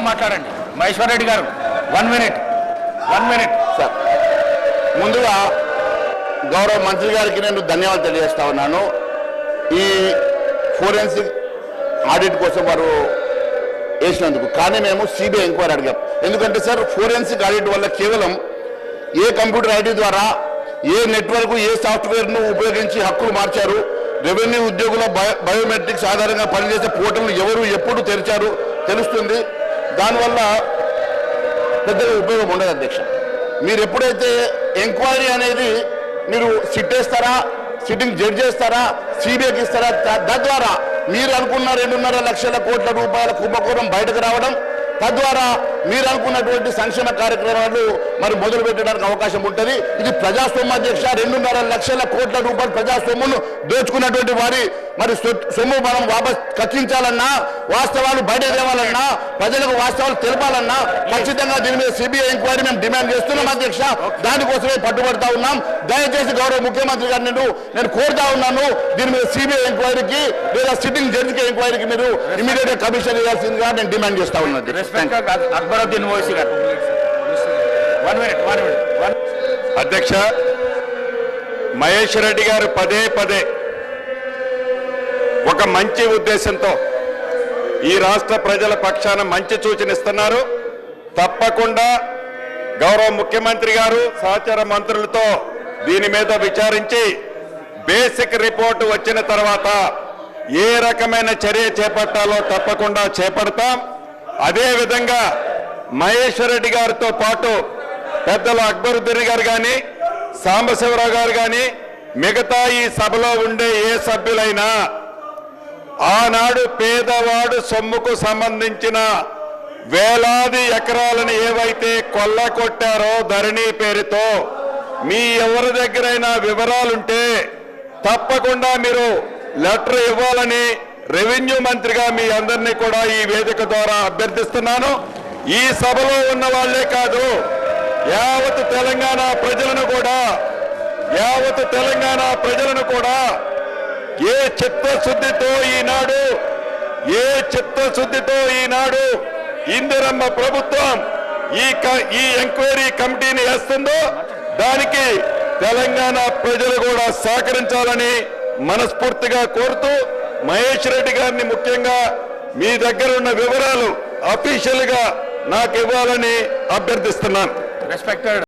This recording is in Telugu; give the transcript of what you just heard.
మాట్లాడండి. మహేశ్వర్ రెడ్డి గారు 1 మినిట్ సార్. ముందుగా గౌరవ మంత్రి గారికి నేను ధన్యవాదాలు తెలియజేస్తా ఉన్నాను. ఈ ఫోరెన్సిక్ ఆడిట్ కోసం వారు వేసినందుకు. కానీ మేము సిబిఐ ఎంక్వైరీ అడిగాం. ఎందుకంటే సార్, ఫోరెన్సిక్ ఆడిట్ వల్ల కేవలం ఏ కంప్యూటర్ ఐడి ద్వారా ఏ నెట్వర్క్ ఏ సాఫ్ట్వేర్ను ఉపయోగించి హక్కులు మార్చారు, రెవెన్యూ ఉద్యోగుల బయోమెట్రిక్స్ ఆధారంగా పనిచేసే పోర్టల్ను ఎవరు ఎప్పుడు తెరిచారు తెలుస్తుంది. దానివల్ల పెద్దగా ఉపయోగం ఉండదు అధ్యక్ష. మీరు ఎప్పుడైతే ఎంక్వైరీ అనేది మీరు సిట్ వేస్తారా, సిట్టింగ్ జడ్జ్ చేస్తారా, సిబిఐకి ఇస్తారా, తద్వారా మీరు అనుకున్న 2.5 లక్షల కోట్ల రూపాయల కుంభకోణం బయటకు రావడం, తద్వారా మీరు అనుకున్నటువంటి సంక్షేమ కార్యక్రమాలు మరి మొదలు పెట్టడానికి అవకాశం ఉంటుంది. ఇది ప్రజాస్వామ్య అధ్యక్ష. 2.5 లక్షల కోట్ల రూపాయలు ప్రజాస్వామ్యను దోచుకున్నటువంటి వారి మరి సొమ్ము మనం వాపస్ కక్కించాలన్నా, వాస్తవాలు బయట తేవాలన్నా, ప్రజలకు వాస్తవాలు తెలపాలన్నా ఖచ్చితంగా దీని మీద సిబిఐ ఎంక్వైరీ మేము డిమాండ్ చేస్తున్నాం అధ్యక్ష. దానికోసమే పట్టుబడతా ఉన్నాం. దయచేసి గౌరవ ముఖ్యమంత్రి గారు నేను కోరుతా ఉన్నాను, దీని మీద సిబిఐ ఎంక్వైరీకి లేదా సిట్టింగ్ జడ్జికి ఎంక్వైరీకి మీరు ఇమీడియట్ గా కమిషన్ ఇవ్వాల్సిందిగా నేను డిమాండ్ చేస్తా ఉన్నాను. అక్బరుద్దీన్ ఓవైసీ గారు 1 మినిట్. అధ్యక్ష, మహేష్ రెడ్డి గారు పదే ఒక మంచి ఉద్దేశంతో ఈ రాష్ట్ర ప్రజల పక్షాన మంచి సూచన ఇస్తున్నారు. తప్పకుండా గౌరవ ముఖ్యమంత్రి గారు సహచర మంత్రులతో దీని మీద విచారించి బేసిక్ రిపోర్టు వచ్చిన తర్వాత ఏ రకమైన చర్య చేపట్టాలో తప్పకుండా చేపడతాం. అదేవిధంగా మహేశ్వర్ రెడ్డి గారితో పాటు పెద్దలు అక్బరుద్దీన్ గారు కానీ, సాంబశివరావు గారు కానీ, మిగతా ఈ సభలో ఉండే ఏ సభ్యులైనా ఆనాడు పేదవాడు సొమ్ముకు సంబంధించిన వేలాది ఎకరాలను ఏవైతే కొల్లగొట్టారో ధరణి పేరుతో, మీ ఎవరి దగ్గరైనా వివరాలుంటే తప్పకుండా మీరు లెటర్ ఇవ్వాలని రెవెన్యూ మంత్రిగా మీ అందరినీ కూడా ఈ వేదిక ద్వారా అభ్యర్థిస్తున్నాను. ఈ సభలో ఉన్న వాళ్లే కాదు, యావత్ తెలంగాణ ప్రజలను కూడా ఏ చిత్తశుద్ధితో ఈనాడు ఇందిరమ్మ ప్రభుత్వం ఈ ఎంక్వైరీ కమిటీని వేస్తుందో దానికి తెలంగాణ ప్రజలు కూడా సహకరించాలని మనస్ఫూర్తిగా కోరుతూ, మహేష్ రెడ్డి గారిని ముఖ్యంగా మీ దగ్గర ఉన్న వివరాలు అఫీషియల్ గా నాకు ఇవ్వాలని అభ్యర్థిస్తున్నాను. రెస్పెక్టెడ్